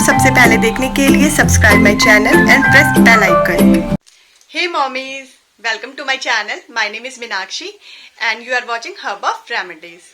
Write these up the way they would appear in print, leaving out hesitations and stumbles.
सबसे पहले देखने के लिए subscribe my channel and press bell icon. Hey mommies, welcome to my channel. My name is Minakshi and you are watching Hub of Remedies.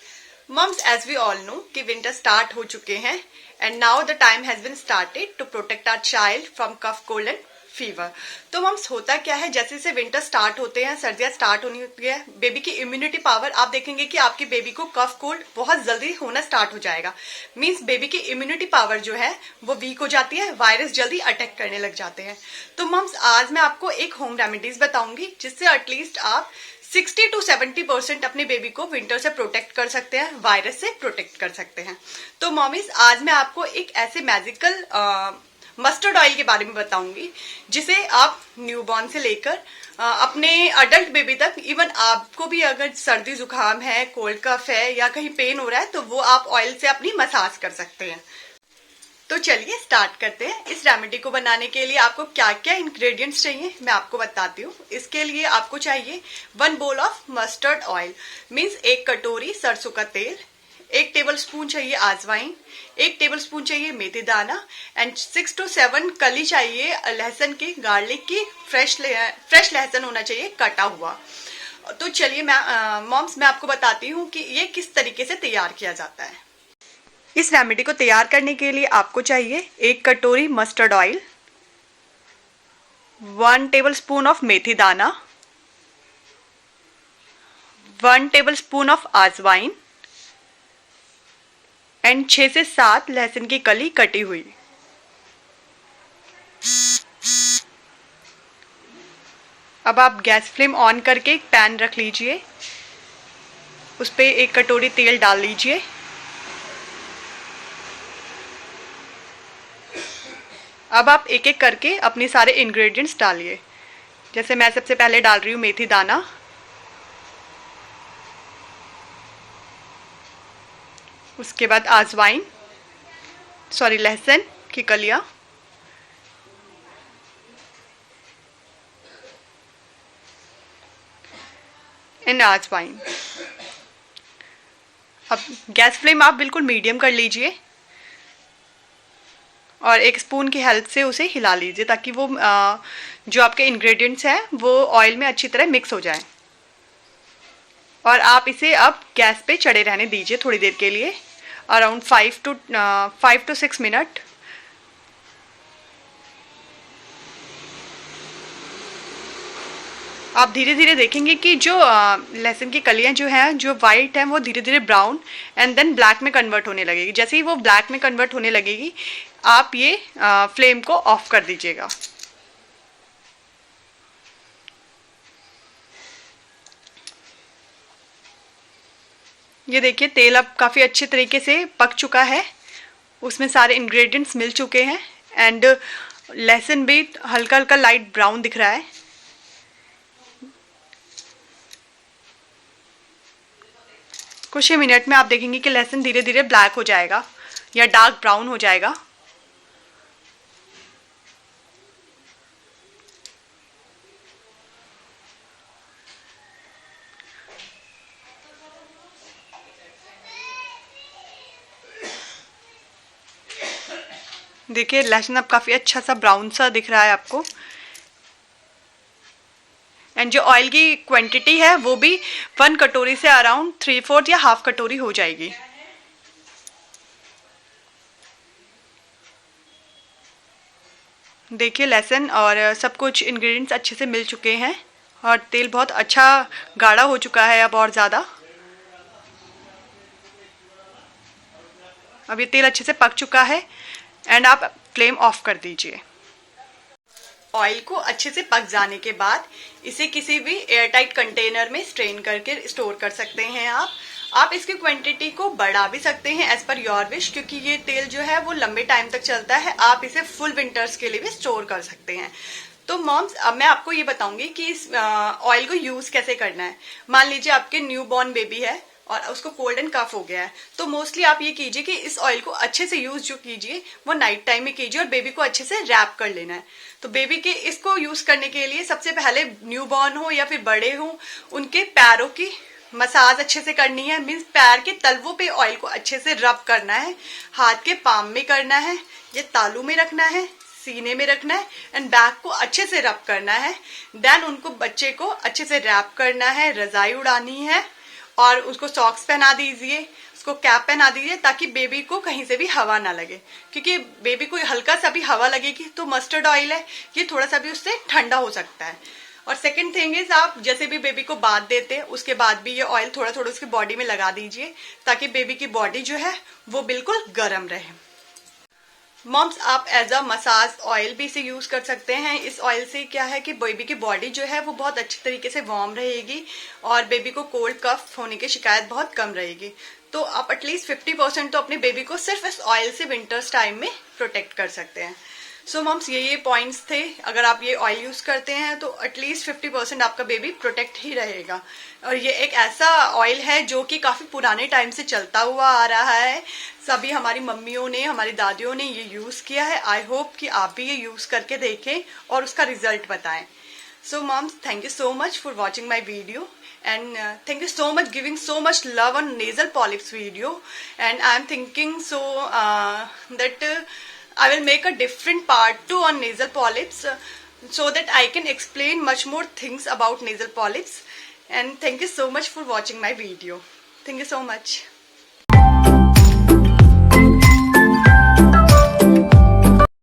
Moms, as we all know कि winter start हो चुके हैं and now the time has been started to protect our child from cough, cold and fever. तो mums होता क्या है, जैसे जैसे विंटर स्टार्ट होते हैं, सर्दियां स्टार्ट होनी होती है, बेबी की इम्यूनिटी पावर आप देखेंगे कि आपके बेबी को कफ कोल्ड बहुत जल्दी होना स्टार्ट हो जाएगा। मींस बेबी की इम्यूनिटी पावर जो है वो वीक हो जाती है, वायरस जल्दी अटैक करने लग जाते हैं। तो मम्स आज मैं आपको एक होम रेमेडीज बताऊंगी जिससे एटलीस्ट आप 60 to 70% अपने बेबी को विंटर से प्रोटेक्ट कर सकते हैं, वायरस से प्रोटेक्ट कर सकते हैं। तो मॉमीज आज मैं आपको एक ऐसे मैजिकल मस्टर्ड ऑयल के बारे में बताऊंगी जिसे आप न्यूबॉर्न से लेकर अपने अडल्ट बेबी तक, इवन आपको भी अगर सर्दी जुकाम है, कोल्ड कफ है या कहीं पेन हो रहा है तो वो आप ऑयल से अपनी मसाज कर सकते हैं। तो चलिए स्टार्ट करते हैं। इस रेमेडी को बनाने के लिए आपको क्या क्या इंग्रेडिएंट्स चाहिए मैं आपको बताती हूँ। इसके लिए आपको चाहिए 1 bowl of mustard oil, means 1 कटोरी सरसों का तेल, 1 टेबलस्पून चाहिए अजवाइन, 1 टेबलस्पून चाहिए मेथी दाना एंड 6 to 7 कली चाहिए लहसुन की, गार्लिक की, फ्रेश लहसुन होना चाहिए कटा हुआ। तो चलिए मॉम्स मैं आपको बताती हूँ कि ये किस तरीके से तैयार किया जाता है। इस रेमेडी को तैयार करने के लिए आपको चाहिए 1 कटोरी मस्टर्ड ऑयल, 1 टेबलस्पून ऑफ मेथी दाना, 1 टेबलस्पून ऑफ अजवाइन एंड 6 से 7 लहसुन की कली कटी हुई। अब आप गैस फ्लेम ऑन करके एक पैन रख लीजिए, उस पे 1 कटोरी तेल डाल लीजिए। अब आप एक एक करके अपने सारे इंग्रेडिएंट्स डालिए। जैसे मैं सबसे पहले डाल रही हूँ मेथी दाना, उसके बाद अजवाइन, लहसुन की कलियां, एंड अजवाइन। अब गैस फ्लेम आप बिल्कुल मीडियम कर लीजिए और 1 स्पून की हेल्प से उसे हिला लीजिए ताकि वो जो आपके इंग्रेडिएंट्स हैं वो ऑयल में अच्छी तरह मिक्स हो जाए। और आप इसे अब गैस पे चढ़े रहने दीजिए थोड़ी देर के लिए, अराउंड 5 to 6 मिनट। आप धीरे धीरे देखेंगे कि जो लहसुन की कलियां जो हैं, जो वाइट हैं, वो धीरे धीरे ब्राउन एंड देन ब्लैक में कन्वर्ट होने लगेगी। जैसे ही वो ब्लैक में कन्वर्ट होने लगेगी आप ये फ्लेम को ऑफ कर दीजिएगा। ये देखिए तेल अब काफ़ी अच्छे तरीके से पक चुका है, उसमें सारे इंग्रेडिएंट्स मिल चुके हैं एंड लहसुन भी हल्का हल्का लाइट ब्राउन दिख रहा है। कुछ ही मिनट में आप देखेंगे कि लहसुन धीरे धीरे ब्लैक हो जाएगा या डार्क ब्राउन हो जाएगा। देखिए लहसुन अब काफ़ी अच्छा सा ब्राउन सा दिख रहा है आपको। एंड जो ऑयल की क्वांटिटी है वो भी 1 कटोरी से अराउंड 3/4 या हाफ कटोरी हो जाएगी। देखिए लहसुन और सब कुछ इंग्रेडिएंट्स अच्छे से मिल चुके हैं और तेल बहुत अच्छा गाढ़ा हो चुका है अब और ज़्यादा। अब ये तेल अच्छे से पक चुका है एंड आप फ्लेम ऑफ कर दीजिए। ऑयल को अच्छे से पक जाने के बाद इसे किसी भी एयरटाइट कंटेनर में स्ट्रेन करके स्टोर कर सकते हैं। आप इसकी क्वांटिटी को बढ़ा भी सकते हैं एज पर योर विश, क्योंकि ये तेल जो है वो लंबे टाइम तक चलता है। आप इसे फुल विंटर्स के लिए भी स्टोर कर सकते हैं। तो मॉम्स अब मैं आपको ये बताऊंगी कि इस ऑयल को यूज कैसे करना है। मान लीजिए आपके न्यू बॉर्न बेबी है और उसको कोल्ड एंड कफ हो गया है, तो मोस्टली आप ये कीजिए कि इस ऑयल को अच्छे से यूज जो कीजिए वो नाइट टाइम में कीजिए और बेबी को अच्छे से रैप कर लेना है। तो बेबी के इसको यूज करने के लिए सबसे पहले न्यू बॉर्न हो या फिर बड़े हो, उनके पैरों की मसाज अच्छे से करनी है, मीन्स पैर के तलवों पे ऑयल को अच्छे से रब करना है, हाथ के पाम में करना है, ये तालू में रखना है, सीने में रखना है एंड बैक को अच्छे से रब करना है। देन उनको बच्चे को अच्छे से रैप करना है, रजाई उड़ानी है और उसको सॉक्स पहना दीजिए, उसको कैप पहना दीजिए ताकि बेबी को कहीं से भी हवा ना लगे, क्योंकि बेबी को हल्का सा भी हवा लगेगी तो मस्टर्ड ऑयल है, ये थोड़ा सा भी उससे ठंडा हो सकता है। और सेकंड थिंग इज, आप जैसे भी बेबी को बाथ देते हैं उसके बाद भी ये ऑयल थोड़ा थोड़ा उसकी बॉडी में लगा दीजिए ताकि बेबी की बॉडी जो है वो बिल्कुल गर्म रहे। मॉम्स, आप एज अ मसाज ऑयल भी इसे यूज कर सकते हैं। इस ऑयल से क्या है कि बेबी की बॉडी जो है वो बहुत अच्छी तरीके से वार्म रहेगी और बेबी को कोल्ड कफ होने की शिकायत बहुत कम रहेगी। तो आप एटलीस्ट 50% तो अपने बेबी को सिर्फ इस ऑयल से विंटर्स टाइम में प्रोटेक्ट कर सकते हैं। सो मॉम्स, ये पॉइंट्स थे। अगर आप ये ऑयल यूज करते हैं तो एटलीस्ट 50% आपका बेबी प्रोटेक्ट ही रहेगा। और ये एक ऐसा ऑयल है जो कि काफी पुराने टाइम से चलता हुआ आ रहा है। सभी हमारी मम्मियों ने, हमारी दादियों ने ये यूज किया है। आई होप कि आप भी ये यूज करके देखें और उसका रिजल्ट बताएं। So moms, thank you so much for watching my video, and thank you so much giving so much love on nasal polyps video. And I am thinking that I will make a different part 2 on nasal polyps, so that I can explain much more things about nasal polyps. And thank you so much for watching my video. Thank you so much.